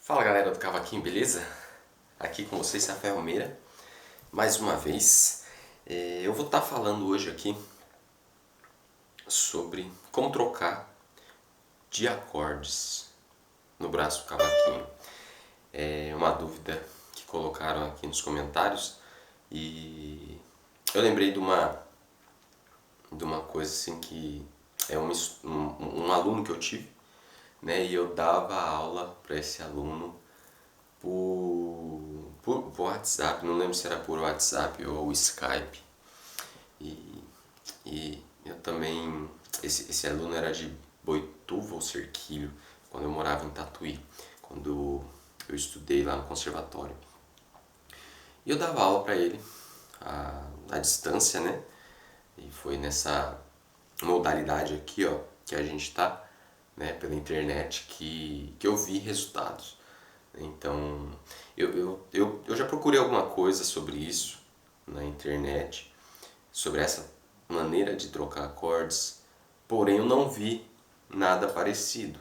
Fala galera do Cavaquinho, beleza? Aqui com vocês, Rafael Meira, mais uma vez. Eu vou estar falando hoje aqui sobre como trocar de acordes no braço do cavaquinho. É uma dúvida que colocaram aqui nos comentários e eu lembrei de uma coisa assim que é um aluno que eu tive, né? E eu dava aula para esse aluno por WhatsApp, não lembro se era por WhatsApp ou Skype. E eu também, esse aluno era de Boituva ou Serquilho, quando eu morava em Tatuí, quando eu estudei lá no conservatório. E eu dava aula para ele à distância, né? E foi nessa modalidade aqui, ó, que a gente tá, né, pela internet, que eu vi resultados. Então, eu já procurei alguma coisa sobre isso na internet, sobre essa maneira de trocar acordes, porém eu não vi nada parecido,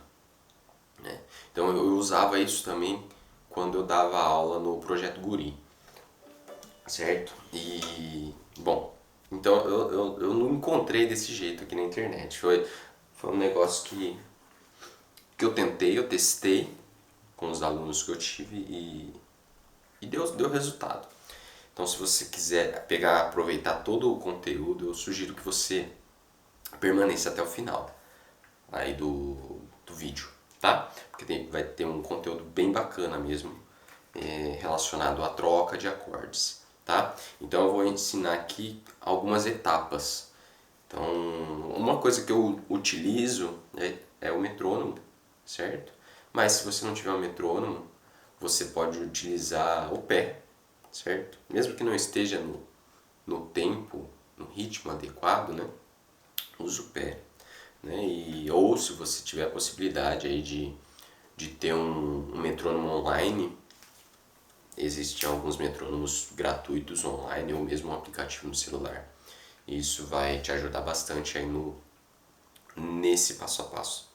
né? Então eu usava isso também quando eu dava aula no Projeto Guri, certo? E, bom, então eu não encontrei desse jeito aqui na internet. Foi um negócio que eu tentei, eu testei com os alunos que eu tive e deu resultado. Então, se você quiser aproveitar todo o conteúdo, eu sugiro que você permaneça até o final aí do vídeo, tá? Porque vai ter um conteúdo bem bacana mesmo, relacionado à troca de acordes, tá? Então, eu vou ensinar aqui algumas etapas. Então, uma coisa que eu utilizo é o metrônomo, certo? Mas se você não tiver um metrônomo, você pode utilizar o pé, certo? Mesmo que não esteja no tempo, no ritmo adequado, né? Use o pé, né? Ou se você tiver a possibilidade aí de ter um metrônomo online, existem alguns metrônomos gratuitos online ou mesmo um aplicativo no celular. Isso vai te ajudar bastante aí nesse passo a passo,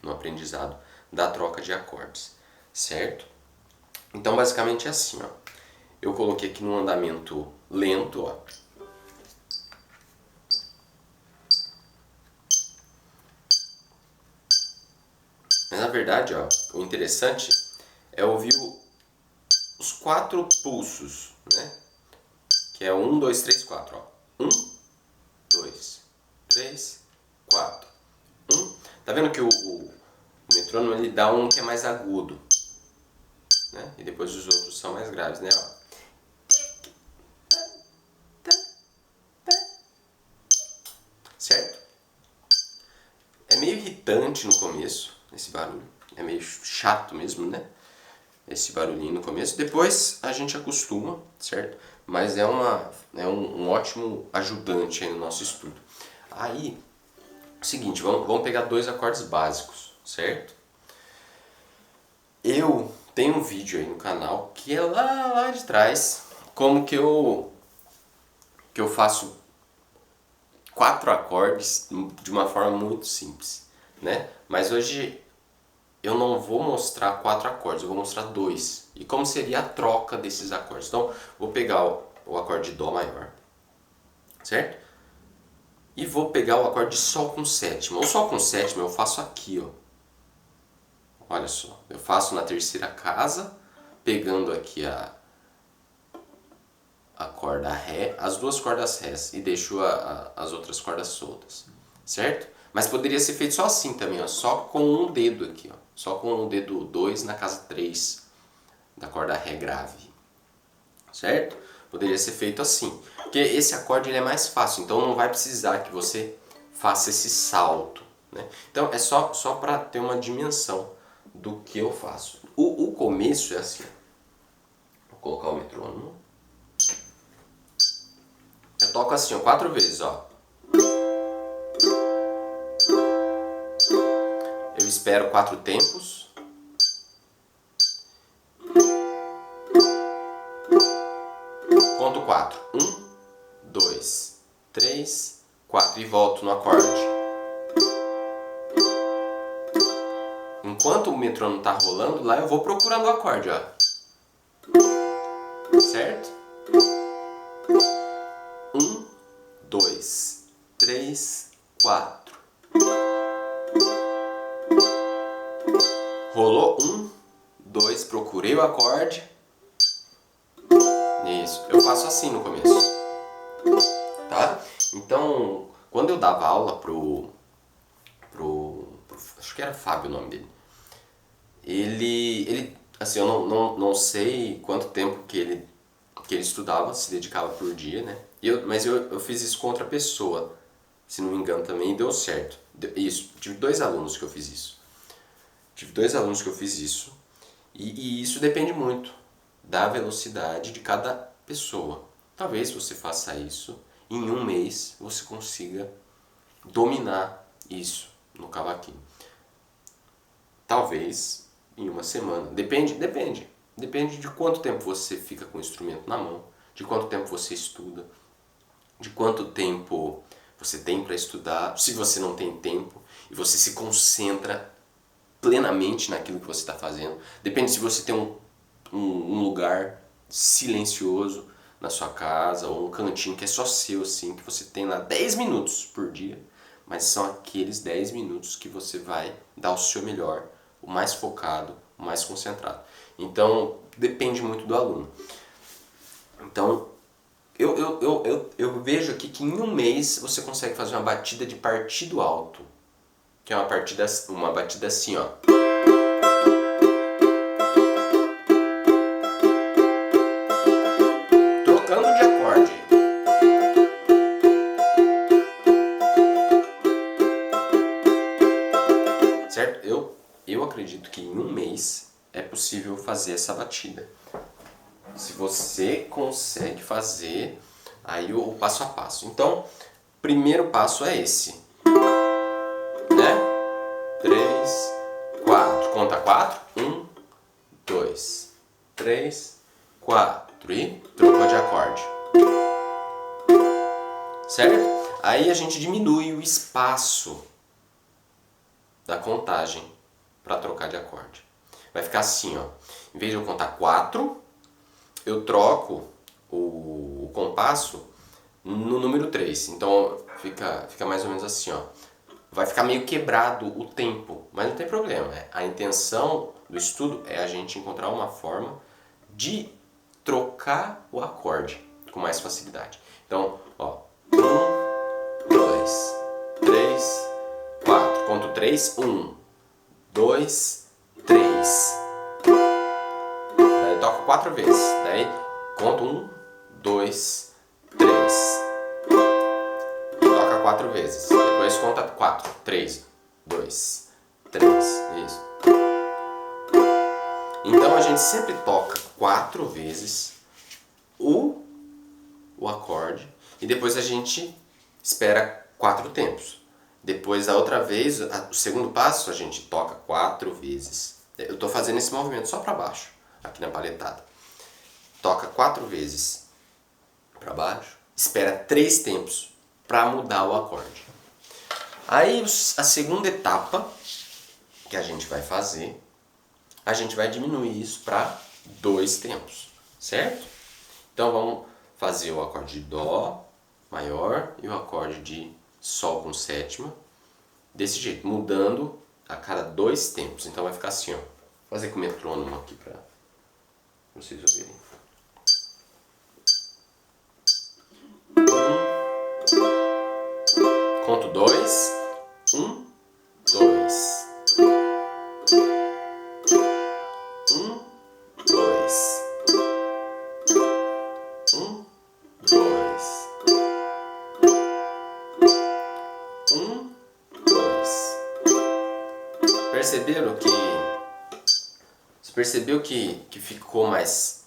no aprendizado da troca de acordes, certo? Então basicamente é assim, ó. Eu coloquei aqui num andamento lento, ó. Mas na verdade, ó, o interessante é ouvir os 4 pulsos, né? Que é 1, 2, 3, 4, ó. 1, 2, 3, 4. 1. Tá vendo que o metrônomo ele dá um que é mais agudo, né? E depois os outros são mais graves, né? Ó. Certo? É meio irritante no começo esse barulho. É meio chato mesmo, né? Esse barulhinho no começo. Depois a gente acostuma, certo? Mas é um ótimo ajudante aí no nosso estudo. Aí, seguinte, vamos pegar 2 acordes básicos, certo? Eu tenho um vídeo aí no canal que é lá de trás, como que eu faço 4 acordes de uma forma muito simples, né? Mas hoje eu não vou mostrar 4 acordes, eu vou mostrar 2. E como seria a troca desses acordes. Então, vou pegar o acorde de Dó maior, certo? E vou pegar o acorde de Sol com sétima. O Sol com sétima eu faço aqui, ó. Olha só, eu faço na terceira casa, pegando aqui a corda Ré, as 2 cordas Rés e deixo as outras cordas soltas, certo? Mas poderia ser feito só assim também, ó, só com um dedo aqui, ó, só com o dedo 2 na casa 3 da corda Ré grave, certo? Poderia ser feito assim, porque esse acorde ele é mais fácil, então não vai precisar que você faça esse salto, né? Então é só para ter uma dimensão do que eu faço. O começo é assim, vou colocar o metrônomo. Eu toco assim, ó, 4 vezes, ó. Eu espero 4 tempos. Conto 4. 1, 2, 3, 4 e volto no acorde. enquanto o metrônomo tá rolando lá, eu vou procurando o acorde, ó. Certo? 1, 2, 3, 4. Rolou 1, 2, procurei o acorde. Isso, eu faço assim no começo, tá? Então, quando eu dava aula pro acho que era Fábio o nome dele, ele assim, eu não sei quanto tempo que ele estudava, se dedicava por dia, né? Mas eu fiz isso com outra pessoa, se não me engano também, e deu certo. Isso, tive 2 alunos que eu fiz isso. E isso depende muito da velocidade de cada pessoa. Talvez você faça isso, em 1 mês você consiga dominar isso no cavaquinho. Talvez em 1 semana. Depende de quanto tempo você fica com o instrumento na mão, de quanto tempo você estuda, de quanto tempo você tem para estudar, se você não tem tempo e você se concentra plenamente naquilo que você está fazendo. Depende se você tem um lugar silencioso na sua casa ou um cantinho que é só seu, assim, que você tem lá 10 minutos por dia, mas são aqueles 10 minutos que você vai dar o seu melhor, o mais focado, o mais concentrado. Então, depende muito do aluno. Então, eu vejo aqui que em 1 mês você consegue fazer uma batida de partido alto, que é uma batida assim, ó. Trocando de acorde. Certo? Eu acredito que em 1 mês é possível fazer essa batida. Se você consegue fazer aí o passo a passo. Então, primeiro passo é esse, né? 3, 4. Conta 4. 1, 2, 3, 4. E trocou de acorde. Certo? Aí a gente diminui o espaço da contagem para trocar de acorde. Vai ficar assim, ó. Em vez de eu contar 4, eu troco o compasso no número 3. Então fica mais ou menos assim, ó. Vai ficar meio quebrado o tempo, mas não tem problema. A intenção do estudo é a gente encontrar uma forma de trocar o acorde com mais facilidade. Então, ó, 1, 2, 3, 4. Conto 3, 1, 2, 3. Daí toco 4 vezes. Daí conto 1, 2, 3. Toca 4 vezes. Depois conta 4, 3, 2, 3. Isso. Então a gente sempre toca 4 vezes o acorde e depois a gente espera 4 tempos. Depois da outra vez, o segundo passo, a gente toca 4 vezes. Eu estou fazendo esse movimento só para baixo, aqui na paletada. Toca 4 vezes para baixo, espera 3 tempos para mudar o acorde. Aí a segunda etapa que a gente vai fazer, a gente vai diminuir isso para 2 tempos, certo? Então vamos fazer o acorde de Dó maior e o acorde de Sol com sétima, desse jeito, mudando a cada 2 tempos. Então vai ficar assim, ó. Vou fazer com o metrônomo aqui para vocês ouvirem. 1, conto 2, 1, 2, 1, 2, 1, 2, 1, 2. Perceberam que... Você percebeu que ficou mais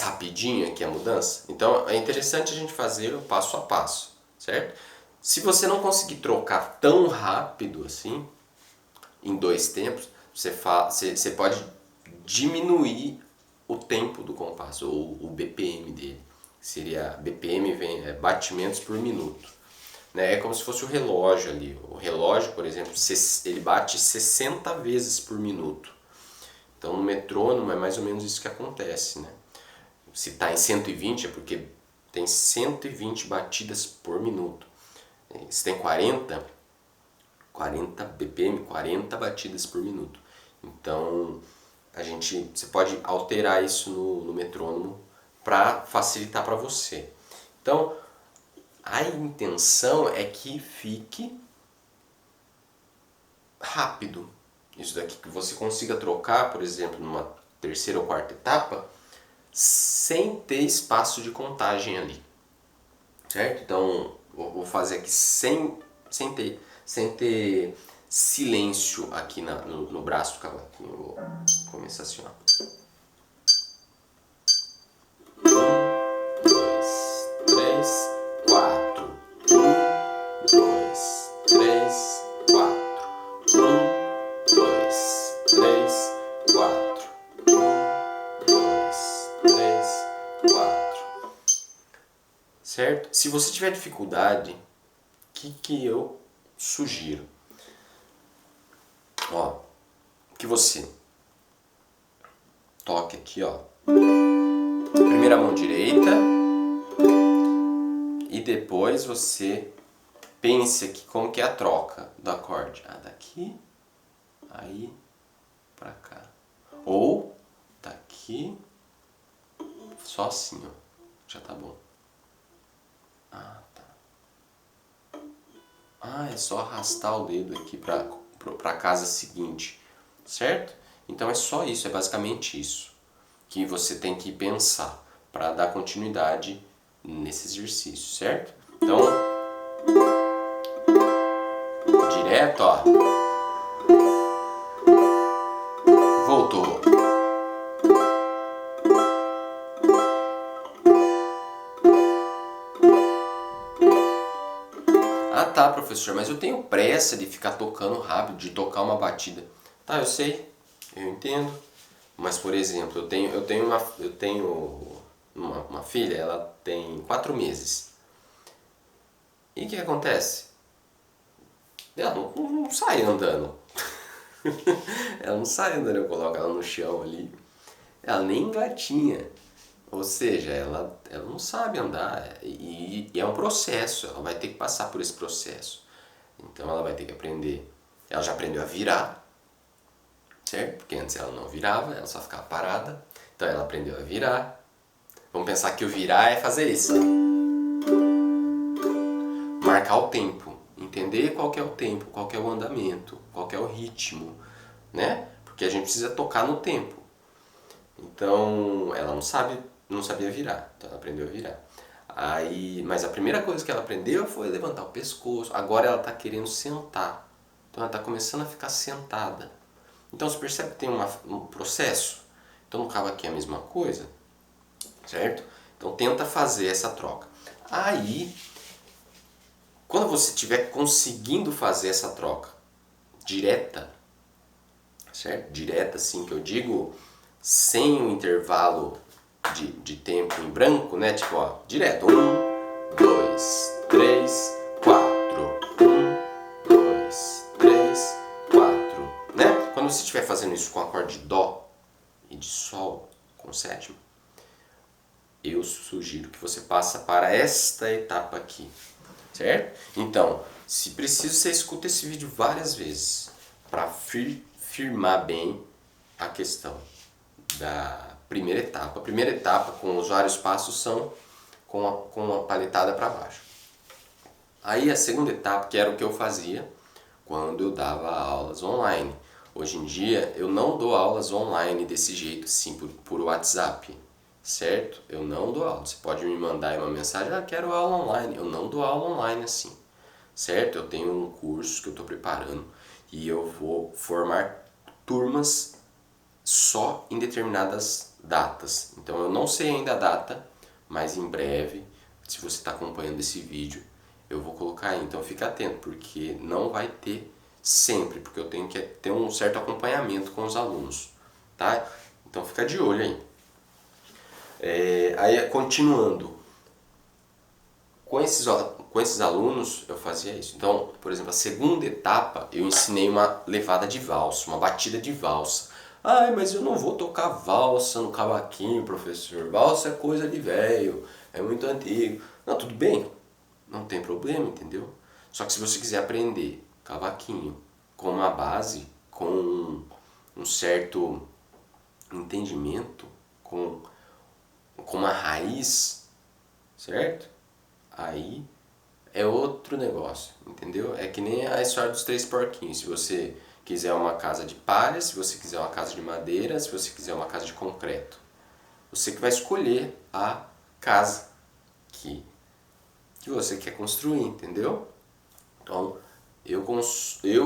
rapidinho aqui a mudança? Então é interessante a gente fazer o passo a passo, certo? Se você não conseguir trocar tão rápido assim, em 2 tempos, você pode diminuir o tempo do compasso, ou o BPM dele. Seria BPM, batimentos por minuto. né? É como se fosse o relógio ali. O relógio, por exemplo, ele bate 60 vezes por minuto. Então no metrônomo é mais ou menos isso que acontece, né? Se está em 120 é porque tem 120 batidas por minuto. Se tem 40 BPM, 40 batidas por minuto. Então você pode alterar isso no metrônomo para facilitar para você. Então a intenção é que fique rápido. Isso daqui, que você consiga trocar, por exemplo, numa terceira ou quarta etapa, sem ter espaço de contagem ali, certo? Então vou fazer aqui sem ter silêncio aqui no braço do cavaquinho. Eu vou começar assim, ó. 1, 2, 3, 4. 1, 2, 3, 4. 1, 2, 3, 4. 1, 2, 3, 4. Certo? Se você tiver dificuldade, o que eu sugiro? Ó, que você toque aqui, ó. Primeira mão direita e depois você pense aqui como que é a troca do acorde. Daqui, aí, pra cá. Ou daqui, só assim, ó. Já tá bom. Tá. É só arrastar o dedo aqui pra casa seguinte, certo? Então é só isso, é basicamente isso que você tem que pensar para dar continuidade nesse exercício, certo? Então, direto, ó. Voltou. Tá, professor, mas eu tenho pressa de ficar tocando rápido, de tocar uma batida. Tá, eu sei, eu entendo. Mas, por exemplo, eu tenho uma filha, ela tem 4 meses. E o que acontece? Ela não sai andando. Ela não sai andando, eu coloco ela no chão ali. Ela nem engatinha. Ou seja, ela não sabe andar e é um processo, ela vai ter que passar por esse processo. Então ela vai ter que aprender. Ela já aprendeu a virar, certo? Porque antes ela não virava, ela só ficava parada. Então ela aprendeu a virar. Vamos pensar que o virar é fazer isso. Marcar o tempo, entender qual que é o tempo, qual que é o andamento, qual que é o ritmo, né? Porque a gente precisa tocar no tempo. Então ela não sabia virar, então ela aprendeu a virar. Mas a primeira coisa que ela aprendeu foi levantar o pescoço. Agora ela está querendo sentar. Então ela está começando a ficar sentada. Então você percebe que tem um processo? Então no cavaquinho é a mesma coisa, certo? Então tenta fazer essa troca. Aí, quando você estiver conseguindo fazer essa troca direta, certo? Direta, assim que eu digo, sem um intervalo de tempo em branco, né? Tipo, ó, direto. 1, 2, 3, 4. 1, 2, 3, 4. Né? Quando você estiver fazendo isso com acorde de Dó e de Sol com sétima, eu sugiro que você passe para esta etapa aqui, certo? Então, se preciso, você escuta esse vídeo várias vezes para firmar bem a questão da primeira etapa. A primeira etapa, com os vários passos, são com a paletada para baixo. Aí a segunda etapa, que era o que eu fazia quando eu dava aulas online. Hoje em dia eu não dou aulas online desse jeito, assim, por WhatsApp, certo? Eu não dou aula. Você pode me mandar aí uma mensagem, quero aula online. Eu não dou aula online assim, certo? Eu tenho um curso que eu estou preparando e eu vou formar turmas só em determinadas datas. Então eu não sei ainda a data, mas em breve, se você está acompanhando esse vídeo, eu vou colocar aí. Então fica atento, porque não vai ter sempre, porque eu tenho que ter um certo acompanhamento com os alunos, tá? Então fica de olho aí. Aí continuando, com esses, ó, com esses alunos eu fazia isso. Então, por exemplo, a segunda etapa eu ensinei uma levada de valsa, uma batida de valsa. Ai, mas eu não vou tocar valsa no cavaquinho, professor. Valsa é coisa de velho, é muito antigo. Não, tudo bem, não tem problema, entendeu? Só que se você quiser aprender cavaquinho com uma base, com um certo entendimento, com uma raiz, certo? Aí é outro negócio, entendeu? É que nem a história dos três porquinhos. Se você quiser uma casa de palha, se você quiser uma casa de madeira, se você quiser uma casa de concreto, você que vai escolher a casa que você quer construir, entendeu? Então, eu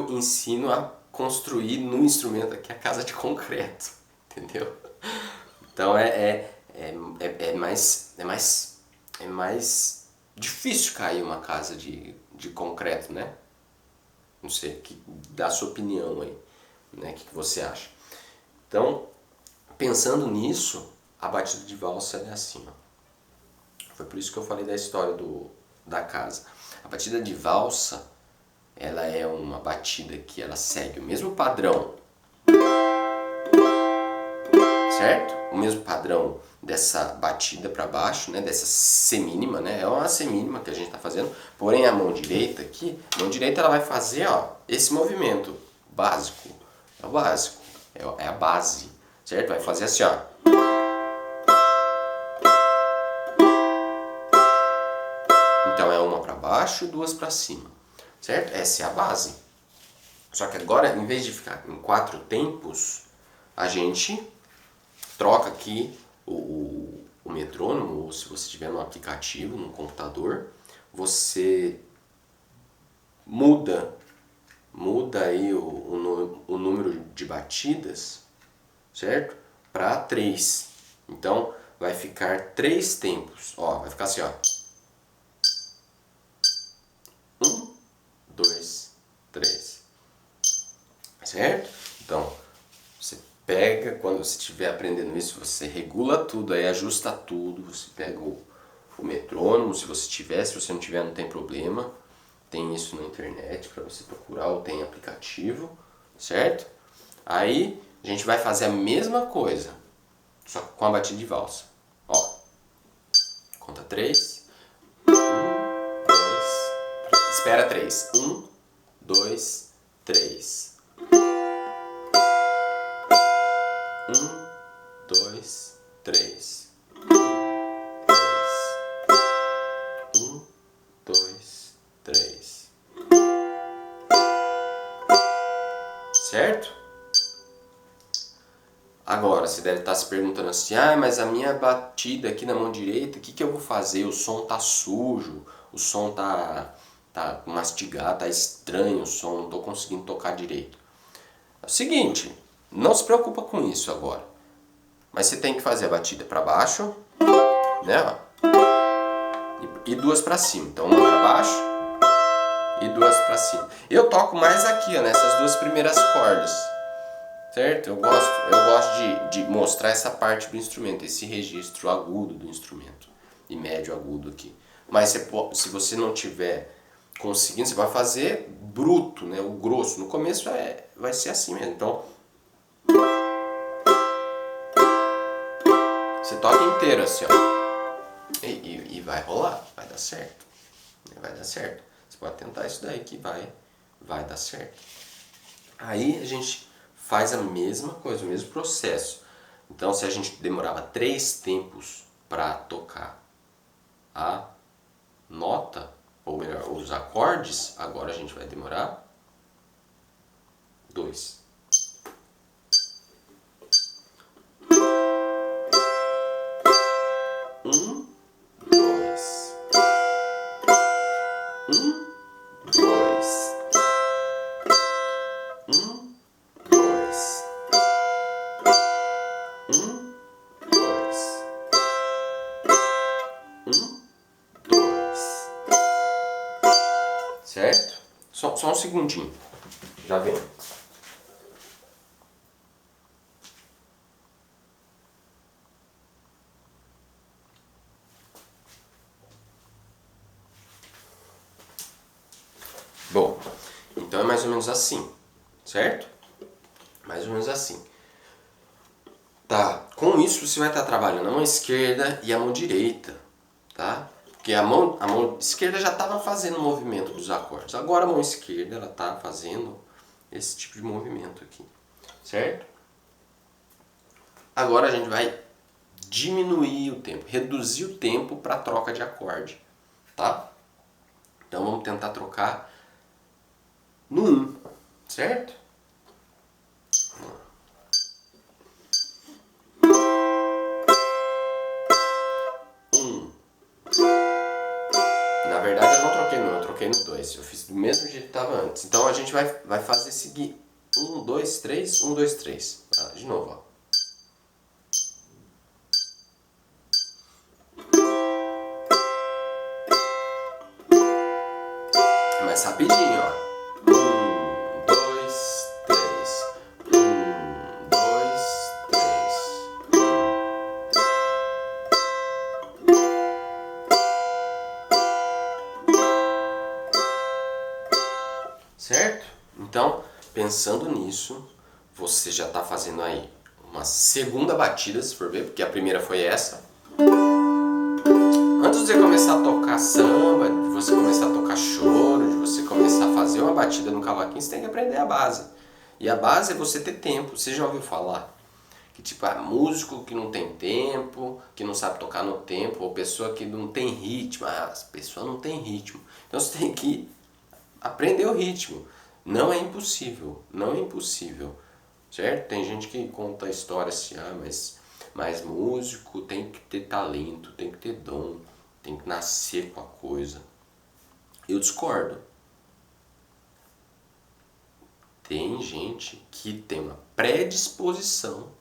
ensino a construir no instrumento aqui a casa de concreto, entendeu? Então é mais difícil cair uma casa de concreto, né? Não sei, dá a sua opinião aí, né? O que você acha? Então, pensando nisso, a batida de valsa é assim, ó. Foi por isso que eu falei da história da casa. A batida de valsa, ela é uma batida que ela segue o mesmo padrão, certo? O mesmo padrão dessa batida para baixo, né? Dessa semínima, né? É uma semínima que a gente está fazendo. Porém, a mão direita aqui, a mão direita ela vai fazer, ó, esse movimento básico. É o básico, é a base, certo? Vai fazer assim, ó. Então é uma para baixo, duas para cima, certo? Essa é a base. Só que agora, em vez de ficar em 4 tempos, a gente troca aqui o metrônomo, ou se você tiver no aplicativo, no computador, você muda aí o número de batidas, certo? Para 3. Então vai ficar 3 tempos. Ó, vai ficar assim, ó. 1, 2, 3. Certo? Então, você pega, quando você estiver aprendendo isso, você regula tudo, aí ajusta tudo, você pega o metrônomo, se você tiver, se você não tiver, não tem problema. Tem isso na internet para você procurar, ou tem aplicativo, certo? Aí a gente vai fazer a mesma coisa, só que com a batida de valsa. Ó, conta 3. 1, 2, 3. Espera 3. 1, 2, 3. 1, 2, 3. 1, 2, 3. Certo? Agora, você deve estar se perguntando assim, ah, mas a minha batida aqui na mão direita, o que eu vou fazer? O som tá sujo, o som tá mastigado, tá estranho o som, não estou conseguindo tocar direito. É o seguinte, não se preocupa com isso agora. Mas você tem que fazer a batida para baixo, né? E duas para cima. Então uma para baixo e duas para cima. Eu toco mais aqui, ó, nessas duas primeiras cordas. Certo? Eu gosto de mostrar essa parte do instrumento, esse registro agudo do instrumento e médio agudo aqui. Mas se você não tiver conseguindo, você vai fazer bruto, né? O grosso. No começo vai ser assim mesmo. Então você toca inteiro assim, ó. E vai rolar, vai dar certo. Vai dar certo. Você pode tentar isso daí que vai dar certo. Aí a gente faz a mesma coisa, o mesmo processo. Então, se a gente demorava 3 tempos para tocar a nota, ou melhor, os acordes, agora a gente vai demorar 2. 1, 2. 1, 2. 1, 2. 1, 2. 1, 2. Certo? Só um segundinho. Já vem. ou menos assim, certo? Mais ou menos assim. Tá, com isso você vai estar trabalhando a mão esquerda e a mão direita, tá? Porque a mão esquerda já estava fazendo o movimento dos acordes. Agora a mão esquerda ela está fazendo esse tipo de movimento aqui, certo? Agora a gente vai diminuir o tempo, reduzir o tempo para troca de acorde, tá? Então vamos tentar trocar no 1, certo? Na verdade eu não troquei no 1, eu troquei no 2. Eu fiz do mesmo jeito que estava antes. Então a gente vai fazer seguir 1, 2, 3, 1, 2, 3. De novo, ó. Mais rapidinho, ó. 1, 2, 3. 1, 2, 3. Certo? Então, pensando nisso, você já está fazendo aí uma segunda batida, se for ver, porque a primeira foi essa. Antes de você começar a tocar samba, de você começar a tocar choro, de você começar a fazer uma batida no cavaquinho, você tem que aprender a base. E a base é você ter tempo. Você já ouviu falar que tipo, músico que não tem tempo, que não sabe tocar no tempo, ou pessoa que não tem ritmo. A pessoa não tem ritmo. Então você tem que aprender o ritmo. Não é impossível, não é impossível, certo? Tem gente que conta a história assim, mas músico tem que ter talento, tem que ter dom, tem que nascer com a coisa. Eu discordo. Tem gente que tem uma predisposição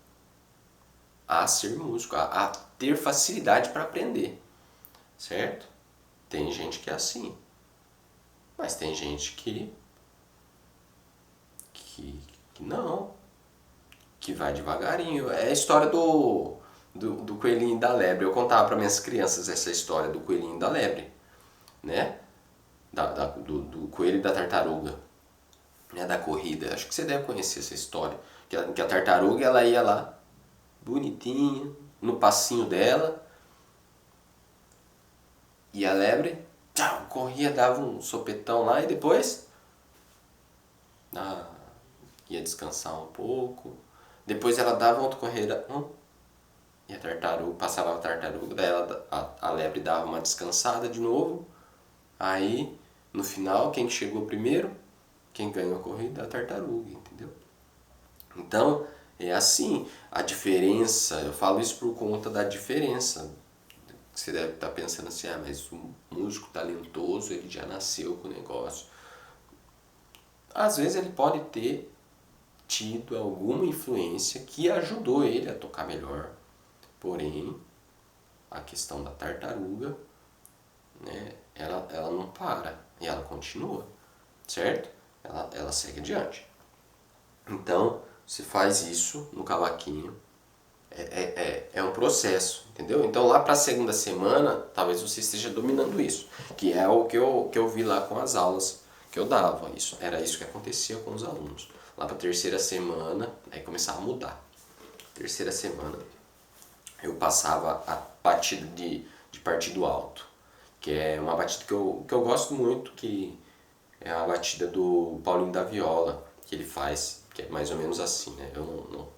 a ser músico, a ter facilidade para aprender, certo? Tem gente que é assim, mas tem gente que não, que vai devagarinho. É a história do coelhinho e da lebre. Eu contava para minhas crianças essa história do coelhinho e da lebre, né? Do coelho e da tartaruga, né? Da corrida. Acho que você deve conhecer essa história. Que a tartaruga ela ia lá, bonitinha, no passinho dela, e a lebre, tchau, corria, dava um sopetão lá e depois ia descansar um pouco. Depois ela dava outra corrida, e a tartaruga, passava a tartaruga, daí a lebre dava uma descansada de novo. Aí, no final, quem chegou primeiro, quem ganhou a corrida é a tartaruga, entendeu? Então, é assim, a diferença, eu falo isso por conta da diferença. Você deve estar pensando assim, mas o músico talentoso, ele já nasceu com o negócio. Às vezes ele pode ter tido alguma influência que ajudou ele a tocar melhor. Porém, a questão da tartaruga, né, ela não para e ela continua, certo? Ela segue adiante. Então, você faz isso no cavaquinho, é um processo, entendeu? Então lá para a segunda semana, talvez você esteja dominando isso, que é o que eu vi lá com as aulas que eu dava. Era isso que acontecia com os alunos. Lá para a terceira semana, aí começava a mudar. Terceira semana, eu passava a batida de partido alto, que é uma batida que eu gosto muito, que é a batida do Paulinho da Viola, que ele faz, que é mais ou menos assim, né? Eu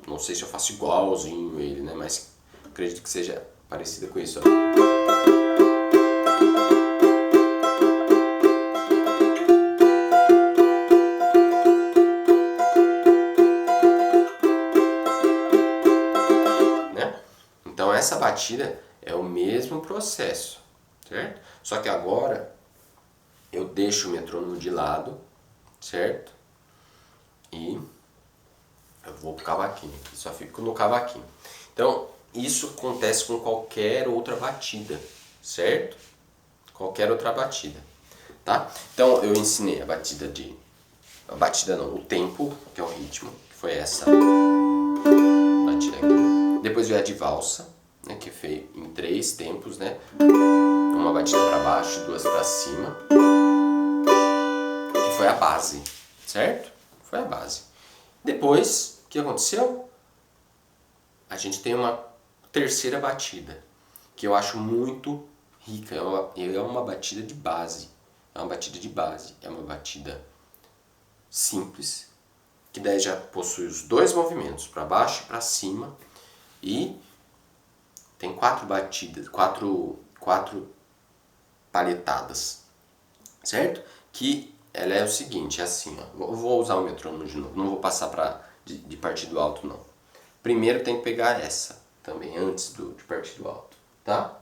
não sei se eu faço igualzinho ele, né? Mas acredito que seja parecida com isso, ó. Então essa batida é o mesmo processo, certo? Só que agora eu deixo o metrônomo de lado, certo? E eu vou pro cavaquinho aqui, só fico no cavaquinho. Então isso acontece com qualquer outra batida, certo? Qualquer outra batida, tá? Então eu ensinei a batida o tempo, que é o ritmo, que foi essa batida aqui. Depois veio a de valsa, né, que foi em 3 tempos, né? Uma batida para baixo, 2 para cima. Que foi a base, certo? Foi a base. Depois, o que aconteceu? A gente tem uma terceira batida, que eu acho muito rica. É uma batida de base. É uma batida de base. É uma batida simples, que daí já possui os dois movimentos, para baixo e para cima. E tem 4 batidas, quatro palhetadas, certo? Que ela é o seguinte, é assim, ó. Eu vou usar o metrônomo de novo, não vou passar de partir do alto não. Primeiro tem que pegar essa também, antes de partir do alto, tá?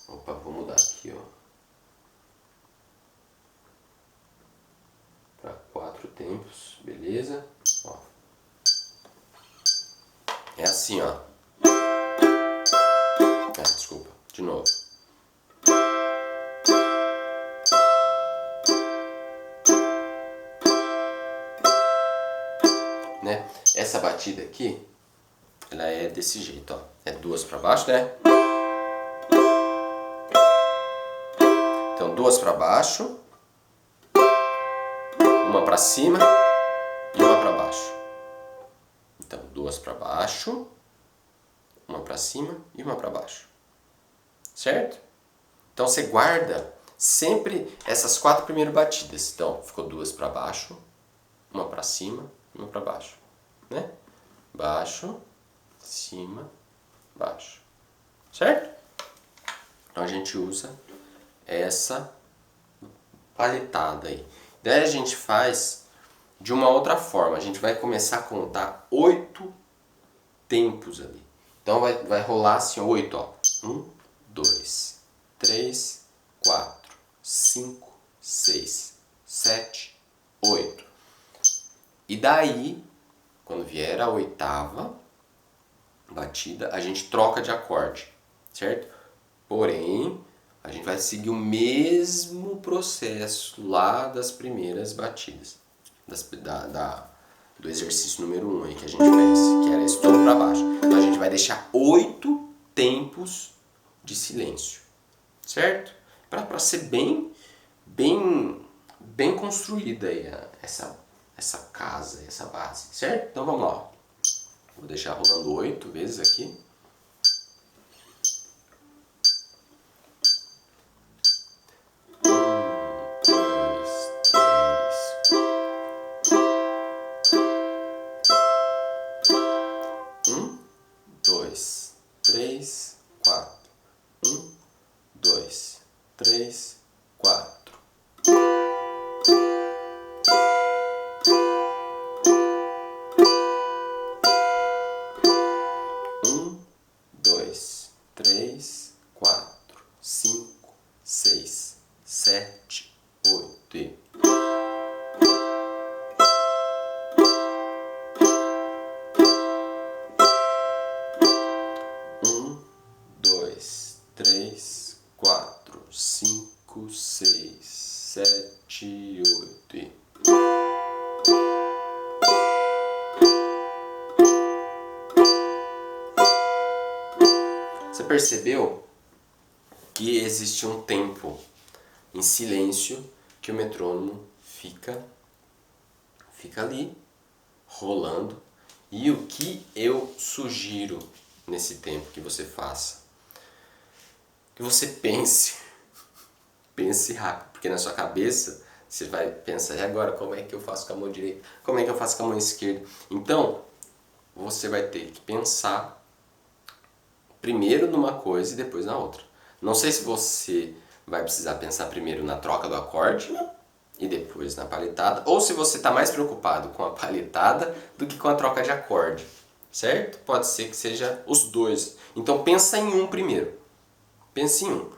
Opa, vou mudar aqui, ó. Para 4 tempos, beleza? Ó. É assim, ó. Desculpa, de novo. Né? Essa batida aqui, ela é desse jeito, ó. É 2 para baixo, né? Então 2 para baixo, uma para cima e uma para baixo. Então 2 para baixo, uma para cima e uma para baixo. Certo? Então você guarda sempre essas 4 primeiras batidas. Então ficou 2 para baixo, uma para cima, uma para baixo, né? Baixo, cima, baixo. Certo? Então a gente usa essa palhetada aí. Daí a gente faz de uma outra forma. A gente vai começar a contar 8 tempos ali. Então vai rolar assim, 8, ó. 1, 2, 3, 4, 5, 6, 7, 8. E daí, quando vier a 8ª batida, a gente troca de acorde, certo? Porém, a gente vai seguir o mesmo processo lá das primeiras batidas, do exercício número 1 aí que a gente fez, que era esse todo para baixo. Então a gente vai deixar 8 tempos de silêncio, certo? Para ser bem construída aí essa casa, essa base, certo? Então vamos lá, ó. Vou deixar rolando 8 vezes aqui. Dois, três, quatro. 1, 2, 3, 4. 1, 2, 3, 4, 5, 6, 7, 8 e 1, 2, 3, 4, 5, 6, 7, 8 e Você percebeu que existe um tempo em silêncio que o metrônomo fica ali rolando, e o que eu sugiro nesse tempo que você faça? Que você pense rápido, porque na sua cabeça você vai pensar, e agora como é que eu faço com a mão direita? Como é que eu faço com a mão esquerda? Então, você vai ter que pensar primeiro numa coisa e depois na outra. Não sei se você vai precisar pensar primeiro na troca do acorde e depois na palhetada, ou se você está mais preocupado com a palhetada do que com a troca de acorde, certo? Pode ser que seja os dois. Então pensa em um primeiro. Pense em um,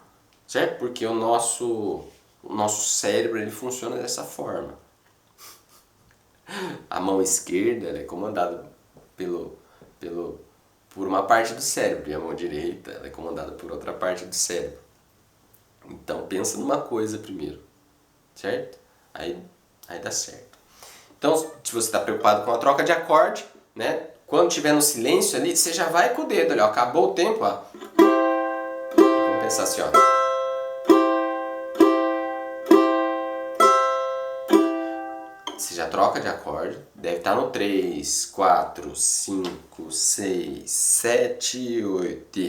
certo? Porque o nosso cérebro ele funciona dessa forma. A mão esquerda ela é comandada por uma parte do cérebro, e a mão direita ela é comandada por outra parte do cérebro. Então pensa numa coisa primeiro, certo? Aí dá certo. Então, se você está preocupado com a troca de acorde, né? Quando estiver no silêncio ali, você já vai com o dedo ali, ó, acabou o tempo, ó. Vamos pensar assim, ó. já troca de acorde, deve estar no 3, 4, 5, 6, 7, 8.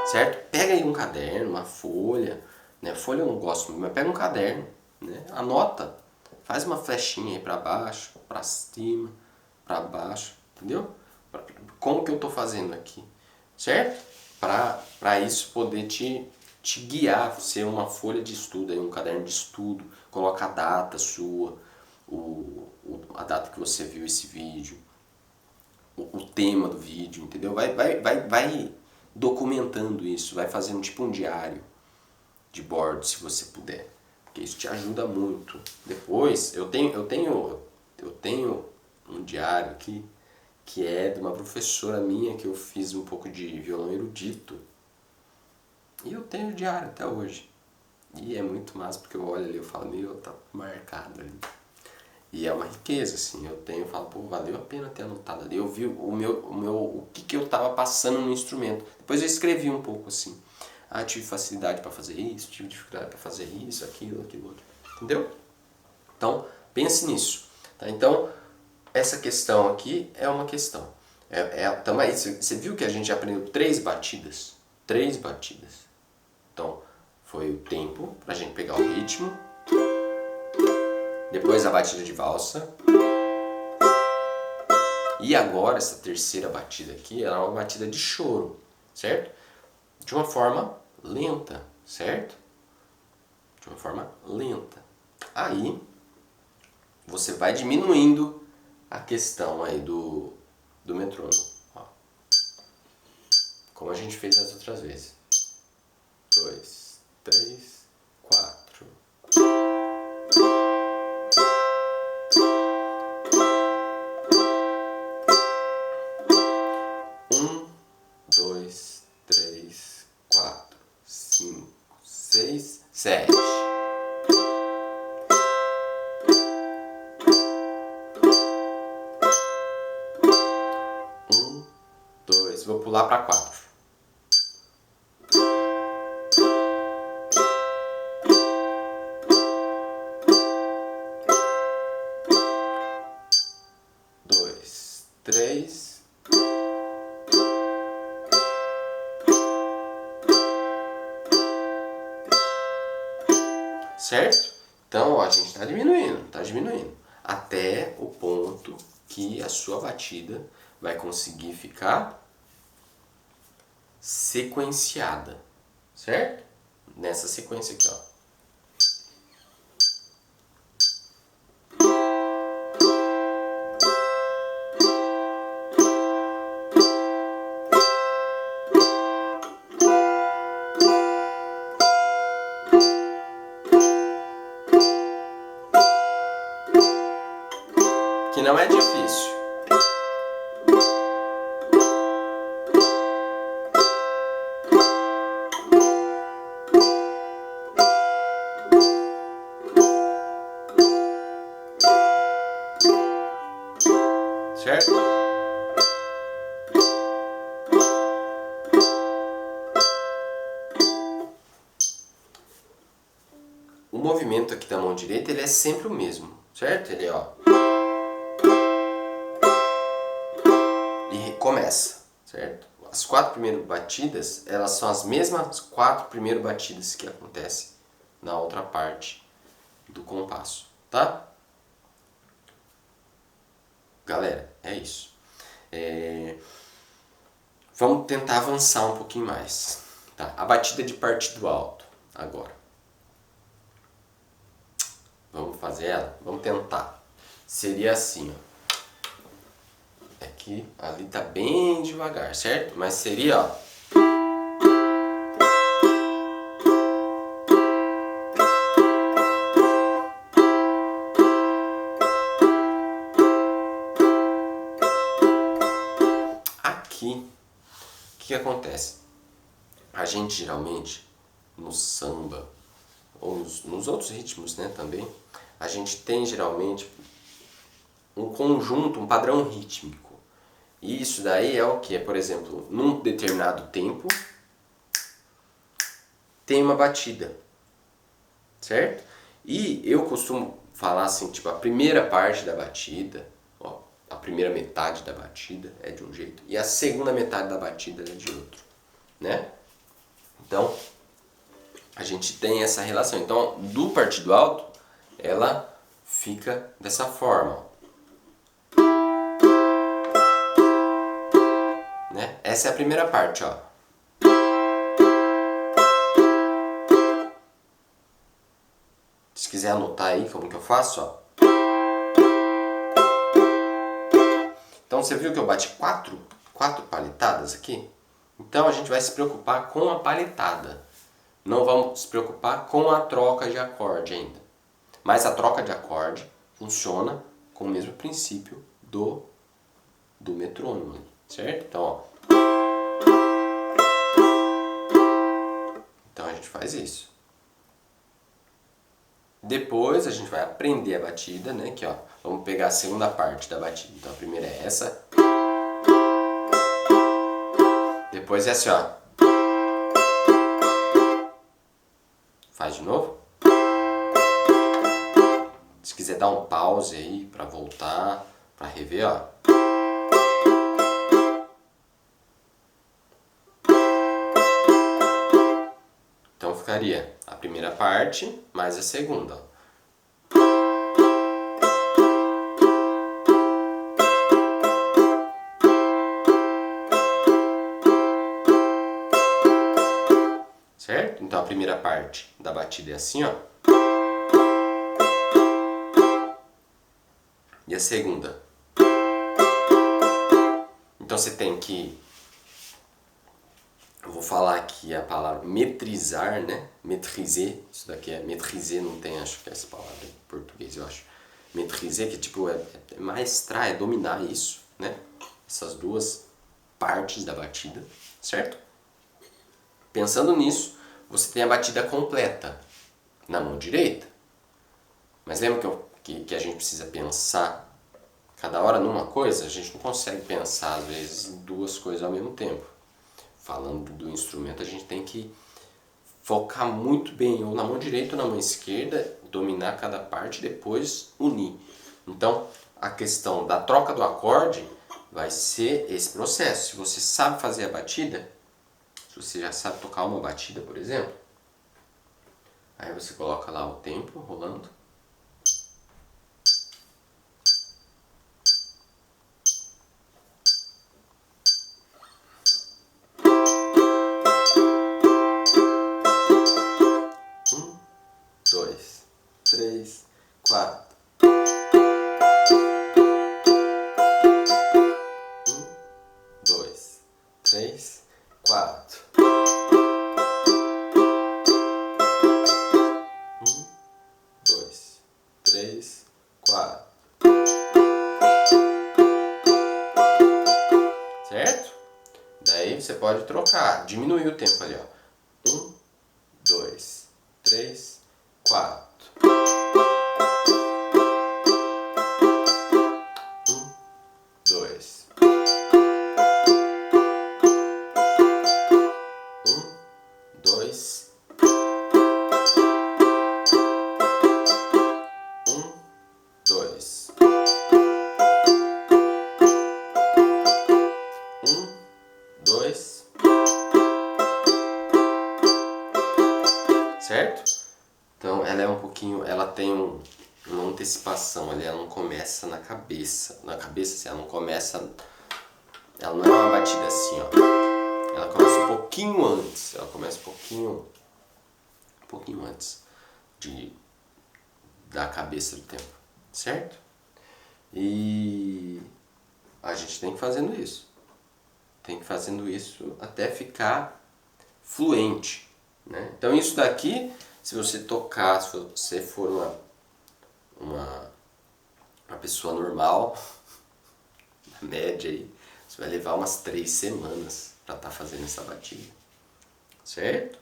Certo? Pega aí um caderno, uma folha, né? Folha eu não gosto muito, mas pega um caderno, né? Anota, faz uma flechinha aí para baixo, para cima, para baixo, entendeu? Como que eu tô fazendo aqui, certo? Para isso poder te guiar, ser uma folha de estudo, aí, um caderno de estudo, coloca a data sua, a data que você viu esse vídeo, o tema do vídeo, entendeu? Vai documentando isso, vai fazendo tipo um diário de bordo, se você puder, porque isso te ajuda muito. Depois, eu tenho um diário aqui, que é de uma professora minha, que eu fiz um pouco de violão erudito, e eu tenho o diário até hoje. E é muito massa, porque eu olho ali e falo, meu, tá marcado ali. E é uma riqueza, assim, eu falo, pô, valeu a pena ter anotado ali. Eu vi o que eu tava passando no instrumento. Depois eu escrevi um pouco, assim. Ah, tive facilidade para fazer isso, tive dificuldade para fazer isso, aquilo outro. Entendeu? Então, pense nisso. Tá? Então, essa questão aqui é uma questão. Também, você viu que a gente aprendeu 3 batidas? 3 batidas. Então, foi o tempo, pra gente pegar o ritmo. Depois a batida de valsa. E agora essa terceira batida aqui, ela é uma batida de choro, certo? De uma forma lenta, certo? De uma forma lenta. Aí você vai diminuindo a questão aí do metrônomo. Ó. Como a gente fez as outras vezes. 2, 3, 4. 1, 2, 3, 4, 5, 6, 7. Vou pular para 4. Dois, 3. Certo? Então, ó, a gente está diminuindo, até o ponto que a sua batida vai conseguir ficar sequenciada, certo? Nessa sequência aqui, ó. Que não é difícil. Certo? O movimento aqui da mão direita, ele é sempre o mesmo, certo? Ele, ó. E começa, certo? As 4 primeiras batidas, elas são as mesmas 4 primeiras batidas que acontecem na outra parte do compasso, tá? Galera, é isso. Vamos tentar avançar um pouquinho mais. Tá? A batida de partido alto, agora. Vamos fazer ela? Vamos tentar. Seria assim, ó. Aqui, ali tá bem devagar, certo? Mas seria, ó. Aqui, o que acontece? A gente geralmente, no samba, ou nos outros ritmos, né, também, a gente tem geralmente um conjunto, um padrão rítmico. E isso daí é o que? Por exemplo, num determinado tempo, tem uma batida, certo? E eu costumo falar assim, tipo, a primeira parte da batida, ó, a primeira metade da batida é de um jeito e a segunda metade da batida é de outro, né? Então, a gente tem essa relação. Então, do partido alto, ela fica dessa forma, ó. Né? Essa é a primeira parte, ó. Se quiser anotar aí como que eu faço, ó. Então você viu que eu bati quatro palhetadas aqui? Então a gente vai se preocupar com a palhetada. Não vamos se preocupar com a troca de acorde ainda. Mas a troca de acorde funciona com o mesmo princípio do metrônomo, certo? Então, ó. Então a gente faz isso. Depois a gente vai aprender a batida, né? Aqui, ó. Vamos pegar a segunda parte da batida. Então a primeira é essa. Depois é assim, ó. Faz de novo. Se quiser dar um pause aí pra voltar, pra rever, ó. Então ficaria a primeira parte mais a segunda, ó. Certo? Então a primeira parte da batida é assim, ó. E a segunda. Então você tem que... Eu vou falar aqui a palavra metrizar, né? Maîtriser. Isso daqui é maîtriser, não tem, acho que é essa palavra em português, eu acho. Maîtriser, que tipo é maestrar, é dominar isso, né? Essas duas partes da batida, certo? Pensando nisso, você tem a batida completa na mão direita. Mas lembra que a gente precisa pensar cada hora numa coisa? A gente não consegue pensar, às vezes, em duas coisas ao mesmo tempo. Falando do instrumento, a gente tem que focar muito bem, ou na mão direita ou na mão esquerda, dominar cada parte e depois unir. Então, a questão da troca do acorde vai ser esse processo. Se você sabe fazer a batida, se você já sabe tocar uma batida, por exemplo, aí você coloca lá o tempo rolando. Dois, três, quatro. Dois, três, quatro. Dois, três, quatro. Certo? Daí você pode trocar, diminuir o tempo ali, ó. 1, 2, 3, 4. 1, 2. 1, 2. 1, 2. 1, 2. Certo? Então ela é um pouquinho, ela tem uma antecipação ali, ela não começa na cabeça. Na cabeça, assim, ela não começa, ela não é uma batida assim, ó. Ela começa um pouquinho antes, ela começa um pouquinho antes da cabeça do tempo, certo? E a gente tem que ir fazendo isso. Tem que ir fazendo isso até ficar fluente, né? Então isso daqui, se você tocar, se você for uma pessoa normal, na média aí, você vai levar umas 3 semanas para estar fazendo essa batida, certo?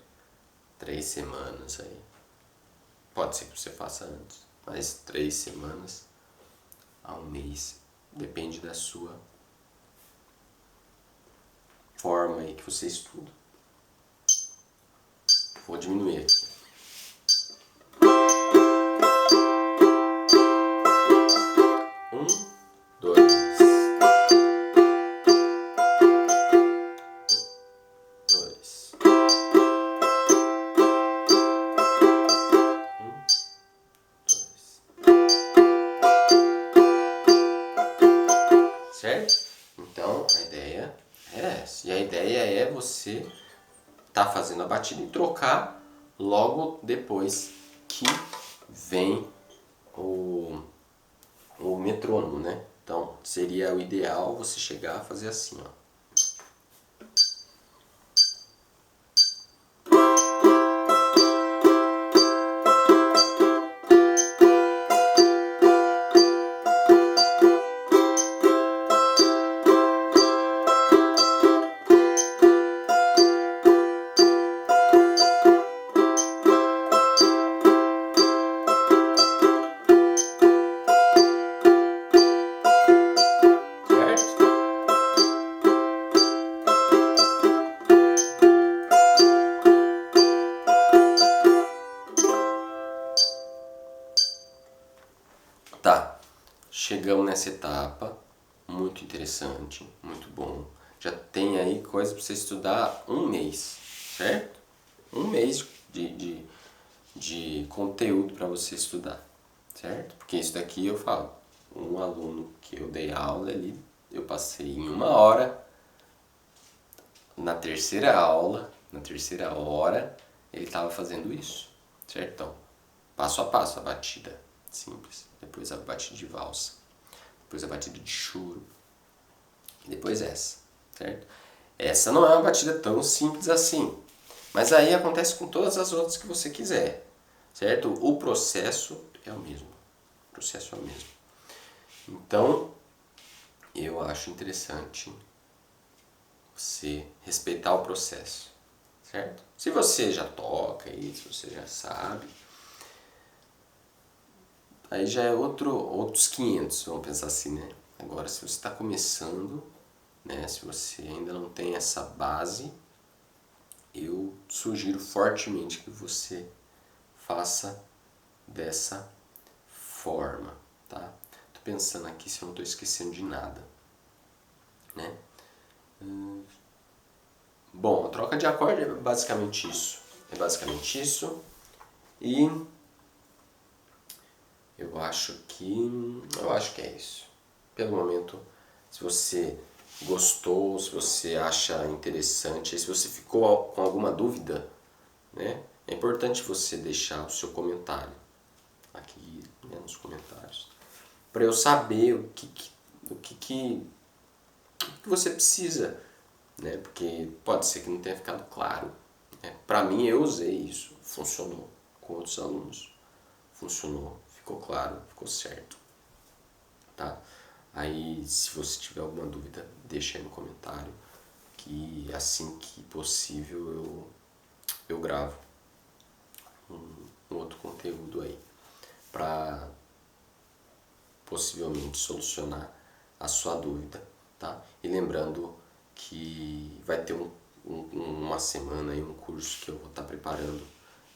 3 semanas aí. Pode ser que você faça antes, mas 3 semanas a um mês, depende da sua forma aí que você estuda. Vou diminuir aqui. Certo? Então, a ideia é essa. E a ideia é você tá fazendo a batida e trocar logo depois que vem o metrônomo, né? Então, seria o ideal você chegar a fazer assim, ó. Tá, chegamos nessa etapa, muito interessante, muito bom. Já tem aí coisa para você estudar um mês, certo? Um mês de conteúdo para você estudar, certo? Porque isso daqui eu falo, um aluno que eu dei aula ali, eu passei em 1 hora, na terceira aula, na terceira hora, ele estava fazendo isso, certo? Então, passo a passo, a batida simples, depois a batida de valsa, depois a batida de choro, e depois essa, certo? Essa não é uma batida tão simples assim, mas aí acontece com todas as outras que você quiser, certo? O processo é o mesmo, o processo é o mesmo. Então, eu acho interessante você respeitar o processo, certo? Se você já toca isso, se você já sabe, aí já é outros 500, vamos pensar assim, né? Agora, se você está começando, né? Se você ainda não tem essa base, eu sugiro fortemente que você faça dessa forma, tá? Tô pensando aqui se eu não tô esquecendo de nada, né? Bom, a troca de acorde é basicamente isso. É basicamente isso. E eu acho que é isso. Pelo momento, se você gostou, se você acha interessante, se você ficou com alguma dúvida, né? É importante você deixar o seu comentário aqui, né, nos comentários, para eu saber o que você precisa, né? Porque pode ser que não tenha ficado claro, né? Para mim, eu usei isso, funcionou. Com outros alunos, funcionou, ficou claro, ficou certo, tá? Aí, se você tiver alguma dúvida, deixa aí no comentário, que assim que possível eu gravo um outro conteúdo aí para possivelmente solucionar a sua dúvida, tá? E lembrando que vai ter uma semana aí, um curso que eu vou estar preparando,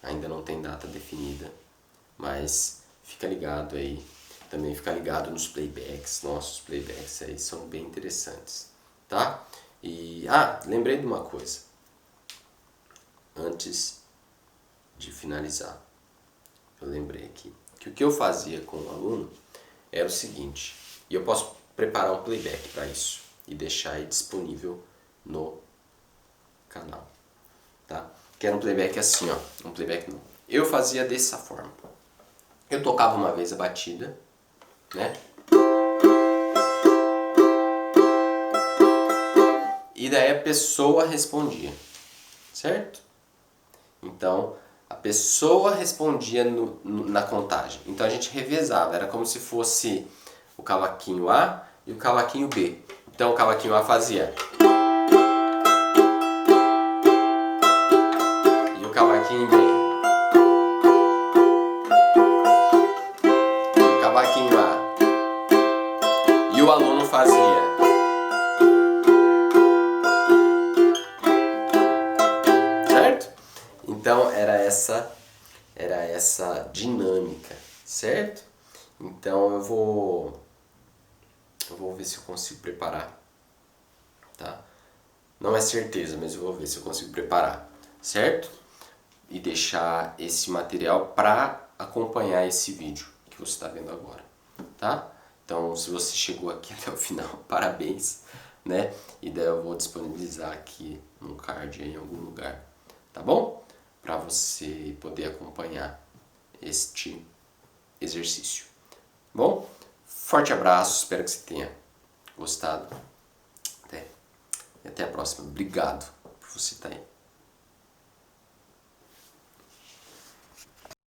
ainda não tem data definida, mas fica ligado aí, também fica ligado nos playbacks, nossos playbacks aí são bem interessantes, tá? E, lembrei de uma coisa, antes de finalizar, eu lembrei aqui, que o que eu fazia com o aluno era o seguinte, e eu posso preparar um playback para isso e deixar aí disponível no canal, tá? Que era um playback assim, ó, um playback não. Eu fazia dessa forma. Eu tocava uma vez a batida, né? E daí a pessoa respondia, certo? Então, a pessoa respondia na contagem. Então a gente revezava, era como se fosse o cavaquinho A e o cavaquinho B. Então o cavaquinho A fazia. E o cavaquinho B. E o cavaquinho A. E o aluno fazia. Certo? Então era essa dinâmica, certo? Então eu vou ver se eu consigo preparar, tá? Não é certeza, mas eu vou ver se eu consigo preparar, certo? E deixar esse material para acompanhar esse vídeo que você está vendo agora, tá? Então, se você chegou aqui até o final, parabéns, né? E daí eu vou disponibilizar aqui no card em algum lugar, tá bom? Para você poder acompanhar este exercício. Bom, forte abraço, espero que você tenha gostado. E até a próxima. Obrigado por você estar aí.